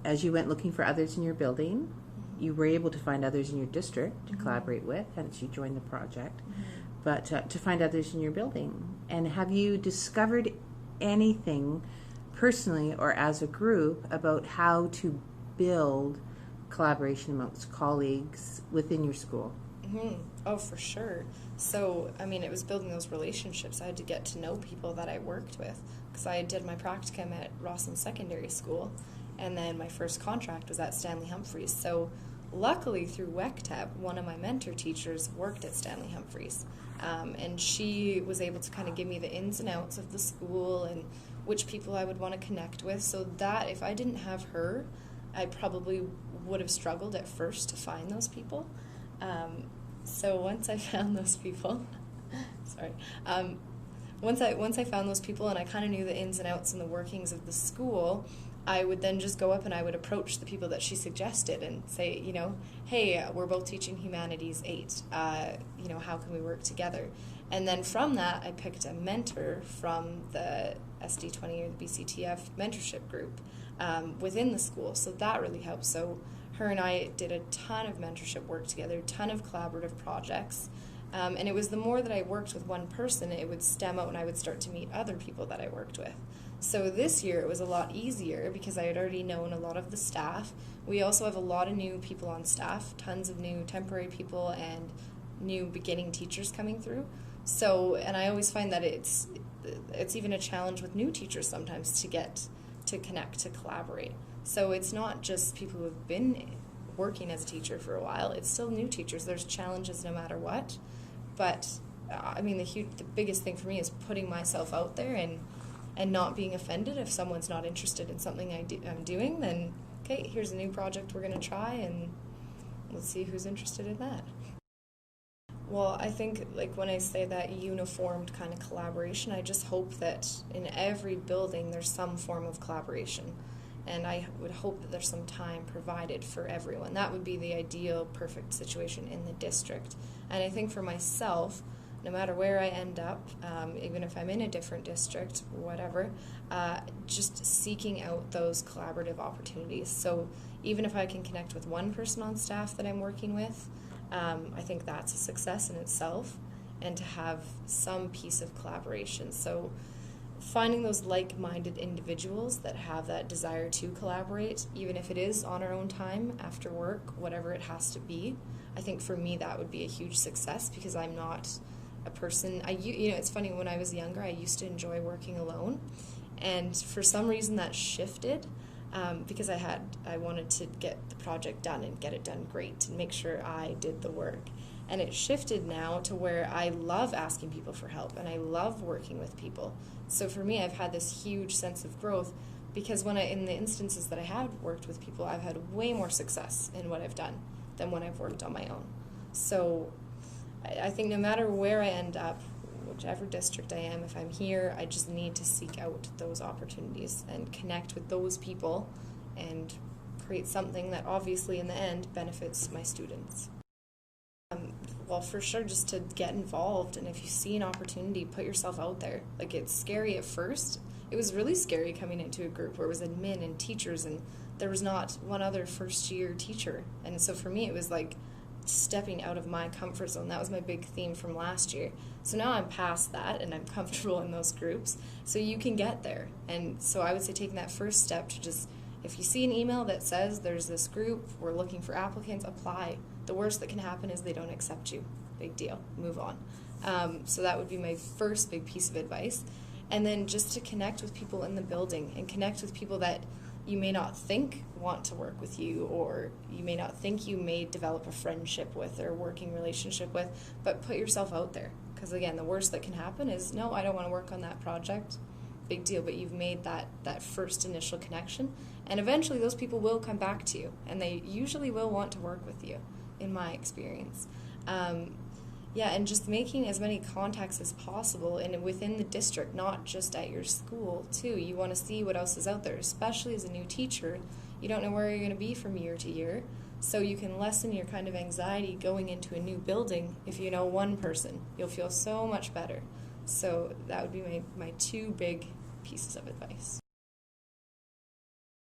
as you went looking for others in your building, you were able to find others in your district to collaborate with, hence you joined the project, but to find others in your building. And have you discovered anything personally or as a group about how to build collaboration amongst colleagues within your school? Oh, for sure. So, I mean, it was building those relationships. I had to get to know people that I worked with, because I did my practicum at Rossland Secondary School, and then my first contract was at Stanley Humphreys. So, luckily through WECTEP, one of my mentor teachers worked at Stanley Humphreys, and she was able to kind of give me the ins and outs of the school and which people I would want to connect with, so that if I didn't have her, I probably would have struggled at first to find those people. So once I found those people, once I found those people and I kind of knew the ins and outs and the workings of the school, I would then just go up and I would approach the people that she suggested and say, hey, we're both teaching Humanities 8. How can we work together? And then from that, I picked a mentor from the SD20 or the BCTF mentorship group within the school. So that really helped. So her and I did a ton of mentorship work together, a ton of collaborative projects. And it was the more that I worked with one person, it would stem out and I would start to meet other people that I worked with. So this year it was a lot easier because I had already known a lot of the staff. We also have a lot of new people on staff, tons of new temporary people and new beginning teachers coming through. So, and I always find that it's even a challenge with new teachers sometimes to get to connect, to collaborate. So it's not just people who have been working as a teacher for a while, it's still new teachers. There's challenges no matter what. But, the biggest thing for me is putting myself out there and not being offended if someone's not interested in something I'm doing, then, okay, here's a new project we're going to try, and let's see who's interested in that. Well, I think, when I say that uniformed kind of collaboration, I just hope that in every building there's some form of collaboration. And I would hope that there's some time provided for everyone. That would be the ideal, perfect situation in the district. And I think for myself, no matter where I end up, even if I'm in a different district, whatever, just seeking out those collaborative opportunities. So even if I can connect with one person on staff that I'm working with, I think that's a success in itself, and to have some piece of collaboration. So finding those like-minded individuals that have that desire to collaborate, even if it is on our own time, after work, whatever it has to be, I think for me that would be a huge success, because I'm not a person, it's funny, when I was younger I used to enjoy working alone, and for some reason that shifted, because I wanted to get the project done and get it done great and make sure I did the work. And it shifted now to where I love asking people for help and I love working with people. So for me, I've had this huge sense of growth, because in the instances that I have worked with people, I've had way more success in what I've done than when I've worked on my own. So I think no matter where I end up, whichever district I am, if I'm here, I just need to seek out those opportunities and connect with those people and create something that obviously in the end benefits my students. Well, for sure, just to get involved, and if you see an opportunity, put yourself out there. It's scary at first. It was really scary coming into a group where it was admin and teachers, and there was not one other first-year teacher. And so for me, it was like stepping out of my comfort zone. That was my big theme from last year. So now I'm past that, and I'm comfortable in those groups. So you can get there. And so I would say taking that first step to just, if you see an email that says there's this group, we're looking for applicants, apply. The worst that can happen is they don't accept you. Big deal. Move on. So that would be my first big piece of advice. And then just to connect with people in the building and connect with people that you may not think want to work with you, or you may not think you may develop a friendship with or working relationship with, but put yourself out there. Because again, the worst that can happen is, no, I don't want to work on that project. Big deal, but you've made that first initial connection, and eventually those people will come back to you, and they usually will want to work with you, in my experience. And just making as many contacts as possible and within the district, not just at your school too. You want to see what else is out there, especially as a new teacher. You don't know where you're going to be from year to year, so you can lessen your kind of anxiety going into a new building. If you know one person, you'll feel so much better. So that would be my two big pieces of advice.